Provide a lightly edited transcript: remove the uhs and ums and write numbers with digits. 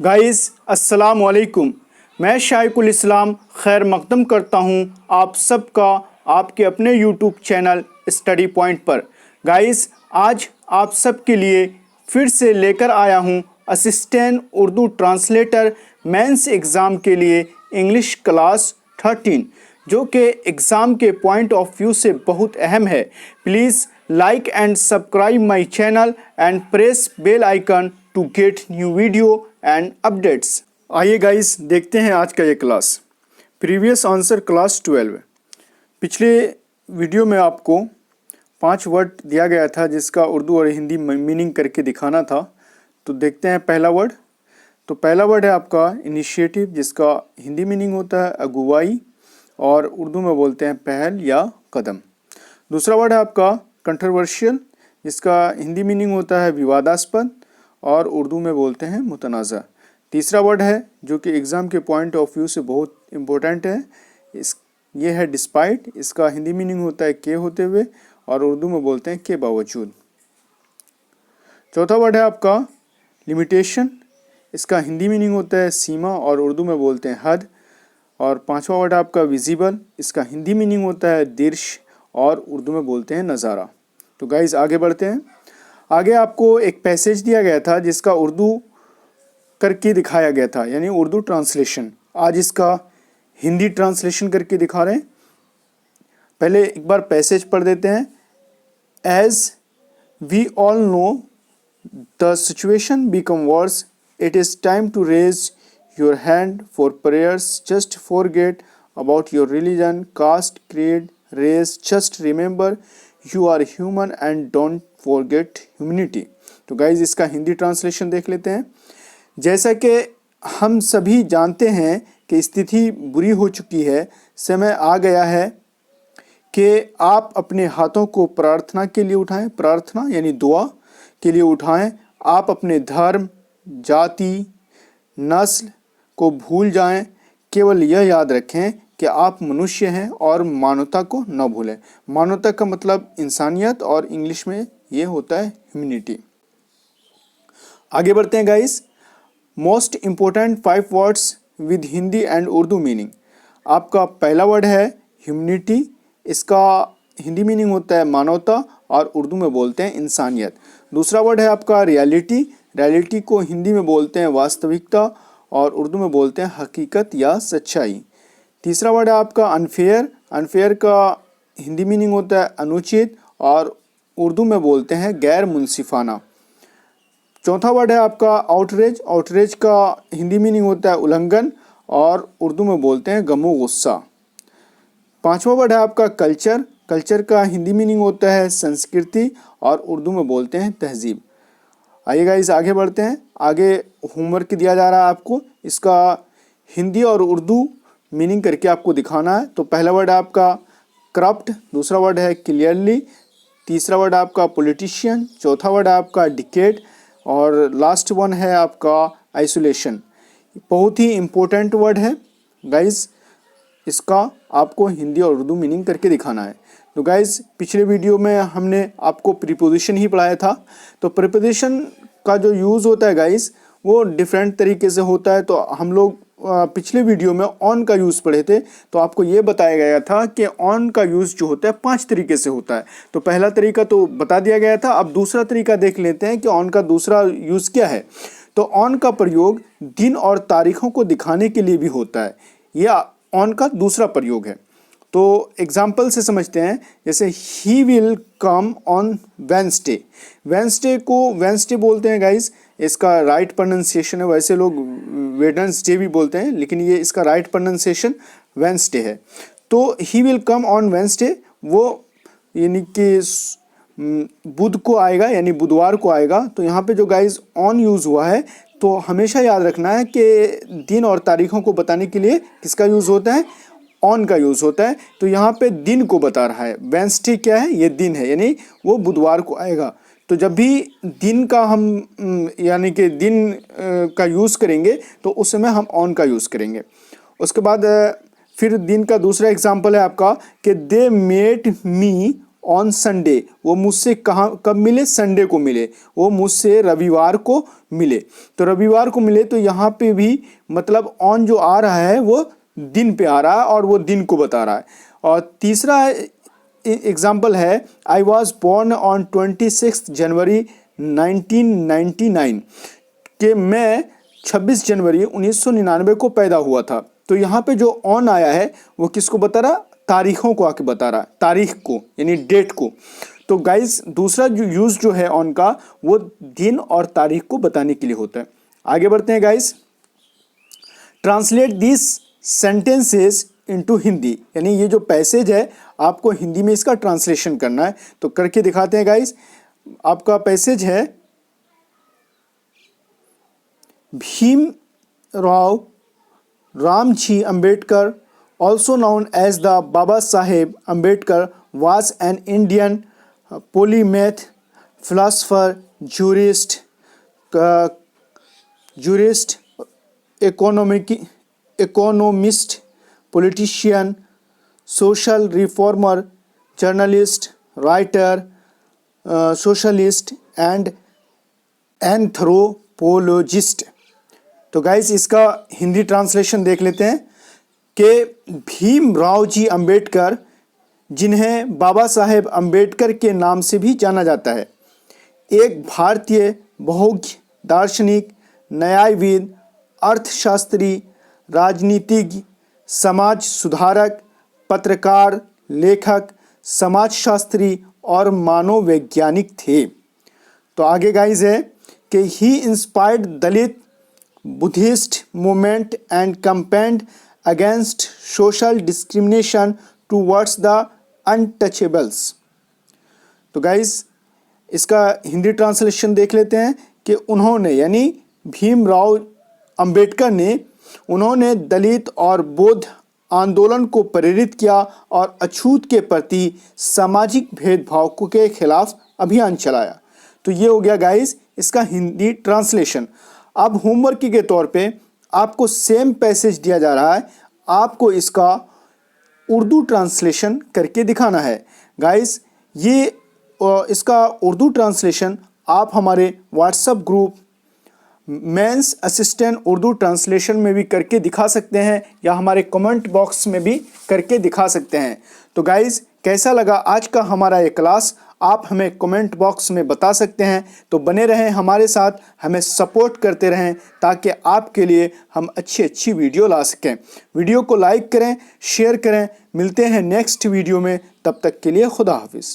Guys अस्सलाम वालेकुम। मैं शाइकुल इस्लाम खैर मकदम करता हूं आप सबका आपके अपने यूट्यूब चैनल स्टडी पॉइंट पर। गाइस आज आप सब के लिए फिर से लेकर आया हूं assistant Urdu translator mains exam के लिए इंग्लिश क्लास 13, जो कि एग्ज़ाम के पॉइंट ऑफ व्यू से बहुत अहम है। Please like and subscribe my channel and press bell icon to get new video and updates. आइए गाइस देखते हैं आज का ये क्लास। Previous answer class 12। पिछले वीडियो में आपको 5 वर्ड दिया गया था जिसका उर्दू और हिंदी मीनिंग करके दिखाना था। तो देखते हैं पहला वर्ड। तो पहला वर्ड है आपका इनिशिएटिव, जिसका हिंदी मीनिंग होता है अगुवाई और उर्दू में बोलते हैं पहल या कदम। दूसरा वर्ड है आपका कंट्रोवर्शियल, जिसका हिंदी मीनिंग होता है विवादास्पद और उर्दू में बोलते हैं मुतनाज़ा। तीसरा वर्ड है जो कि एग्ज़ाम के पॉइंट ऑफ व्यू से बहुत इम्पोर्टेंट है, ये है डिस्पाइट। इसका हिंदी मीनिंग होता है के होते हुए और उर्दू में बोलते हैं के बावजूद। चौथा वर्ड है आपका लिमिटेशन, इसका हिंदी मीनिंग होता है सीमा और उर्दू में बोलते हैं हद। और पांचवा वर्ड है आपका विजिबल, इसका हिंदी मीनिंग होता है दृश्य और उर्दू में बोलते हैं नज़ारा। तो गाइज आगे बढ़ते हैं। आगे आपको एक पैसेज दिया गया था जिसका उर्दू करके दिखाया गया था, यानी उर्दू ट्रांसलेशन। आज इसका हिंदी ट्रांसलेशन करके दिखा रहे हैं। पहले एक बार पैसेज पढ़ देते हैं। As we all know the situation become worse, it is time to raise your hand for prayers, just forget about your religion, caste, creed, race, just remember you are human and don't forget humanity. तो guys इसका Hindi translation देख लेते हैं। जैसा कि हम सभी जानते हैं कि स्थिति बुरी हो चुकी है, समय आ गया है कि आप अपने हाथों को प्रार्थना के लिए उठाएं। प्रार्थना यानी दुआ के लिए उठाएं। आप अपने धर्म, जाति, नस्ल को भूल जाएं। केवल यह याद रखें कि आप मनुष्य हैं और मानवता को न भूलें। मानवता का मतलब इंसानियत और इंग्लिश में ये होता है ह्यूमनिटी। आगे बढ़ते हैं guys. Most important 5 words with Hindi and Urdu meaning. आपका पहला वर्ड है ह्यूमनिटी, इसका हिंदी मीनिंग होता है मानवता और उर्दू में बोलते हैं इंसानियत। दूसरा वर्ड है आपका रियलिटी, रियलिटी को हिंदी में बोलते हैं वास्तविकता और उर्दू में बोलते हैं हकीकत या सच्चाई। तीसरा वर्ड है आपका अनफेयर, अनफेयर का हिंदी मीनिंग होता है अनुचित और उर्दू में बोलते हैं गैर मुंसिफाना। चौथा वर्ड है आपका आउटरेज, आउटरेज का हिंदी मीनिंग होता है उल्लंघन और उर्दू में बोलते हैं गमो गुस्सा। पांचवा वर्ड है आपका कल्चर, कल्चर का हिंदी मीनिंग होता है संस्कृति और उर्दू में बोलते हैं तहजीब। आइए गाइस आगे बढ़ते हैं। आगे होमवर्क दिया जा रहा है आपको, इसका हिंदी और उर्दू मीनिंग करके आपको दिखाना है। तो पहला वर्ड है आपका करप्ट, दूसरा वर्ड है क्लियरली, तीसरा वर्ड आपका पॉलिटिशियन, चौथा वर्ड आपका डिकेड और लास्ट वन है आपका आइसोलेशन। बहुत ही इम्पोर्टेंट वर्ड है गाइस, इसका आपको हिंदी और उर्दू मीनिंग करके दिखाना है। तो गाइस पिछले वीडियो में हमने आपको प्रीपोजिशन ही पढ़ाया था। तो प्रीपोजिशन का जो यूज़ होता है गाइस वो डिफरेंट तरीके से होता है। तो हम लोग पिछले वीडियो में ऑन का यूज़ पढ़े थे, तो आपको ये बताया गया था कि ऑन का यूज़ जो होता है 5 तरीके से होता है। तो पहला तरीका तो बता दिया गया था। अब दूसरा तरीका देख लेते हैं कि ऑन का दूसरा यूज़ क्या है। तो ऑन का प्रयोग दिन और तारीखों को दिखाने के लिए भी होता है, यह ऑन का दूसरा प्रयोग है। तो एग्जाम्पल से समझते हैं, जैसे he will come on Wednesday, Wednesday को वेंसडे बोलते हैं गाइज, इसका राइट प्रोनाउंसिएशन है। वैसे लोग वेडनेसडे भी बोलते हैं, लेकिन ये इसका राइट प्रोनाउंसिएशन वेंसडे है। तो he will come on Wednesday, वो यानी कि बुध को आएगा, यानी बुधवार को आएगा। तो यहाँ पे जो गाइज ऑन यूज़ हुआ है, तो हमेशा याद रखना है कि दिन और तारीखों को बताने के लिए किसका यूज़ होता है, ऑन का यूज़ होता है। तो यहाँ पे दिन को बता रहा है। वेंसडे क्या है, ये दिन है, यानी वो बुधवार को आएगा। तो जब भी दिन का हम यानी कि दिन का यूज़ करेंगे तो उस समय हम ऑन का यूज़ करेंगे। उसके बाद फिर दिन का दूसरा एग्जाम्पल है आपका कि they met me on Sunday, वो मुझसे कब मिले, संडे को मिले, वो मुझसे रविवार को मिले। तो रविवार को मिले तो यहाँ पे भी मतलब ऑन जो आ रहा है वो दिन पे आ रहा है और वो दिन को बता रहा है। और तीसरा एग्जाम्पल है आई वॉज बॉर्न ऑन 26 जनवरी 1999 कि मैं 26 जनवरी 1999 को पैदा हुआ था। तो यहाँ पे जो ऑन आया है वो किसको बता रहा, तारीखों को आके बता रहा है, तारीख को यानी डेट को। तो गाइस दूसरा जो यूज जो है ऑन का वो दिन और तारीख को बताने के लिए होता है। आगे बढ़ते हैं guys. Translate this sentences into Hindi, यानी ये जो पैसेज है आपको हिंदी में इसका ट्रांसलेशन करना है। तो करके दिखाते हैं गाइस। आपका पैसेज है Bhimrao Ramji Ambedkar, also known as the Baba Saheb Ambedkar, was an Indian polymath, philosopher, jurist, economist, politician, social reformer, journalist, writer, socialist and anthropologist. तो गाइस इसका हिंदी ट्रांसलेशन देख लेते हैं कि भीमराव जी अंबेडकर, जिन्हें बाबा साहेब अंबेडकर के नाम से भी जाना जाता है, एक भारतीय बहुज्ञ, दार्शनिक, न्यायविद, अर्थशास्त्री, राजनीतिज्ञ, समाज सुधारक, पत्रकार, लेखक, समाजशास्त्री और मानव वैज्ञानिक थे। तो आगे गाइस है कि he inspired Dalit Buddhist movement and campaigned against social discrimination towards the untouchables. तो गाइस इसका हिंदी ट्रांसलेशन देख लेते हैं कि उन्होंने यानी भीमराव अंबेडकर ने उन्होंने दलित और बौद्ध आंदोलन को प्रेरित किया और अछूत के प्रति सामाजिक भेदभाव के खिलाफ अभियान चलाया। तो ये हो गया गाइस इसका हिंदी ट्रांसलेशन। अब होमवर्क के तौर पे आपको सेम पैसेज दिया जा रहा है, आपको इसका उर्दू ट्रांसलेशन करके दिखाना है। गाइस ये इसका उर्दू ट्रांसलेशन आप हमारे WhatsApp group mains assistant Urdu translation में भी करके दिखा सकते हैं या हमारे कमेंट बॉक्स में भी करके दिखा सकते हैं। तो गाइस कैसा लगा आज का हमारा ये क्लास, आप हमें कमेंट बॉक्स में बता सकते हैं। तो बने रहें हमारे साथ, हमें सपोर्ट करते रहें ताकि आपके लिए हम अच्छी वीडियो ला सकें। वीडियो को लाइक करें, शेयर करें। मिलते हैं नेक्स्ट वीडियो में, तब तक के लिए खुदा हाफिज़।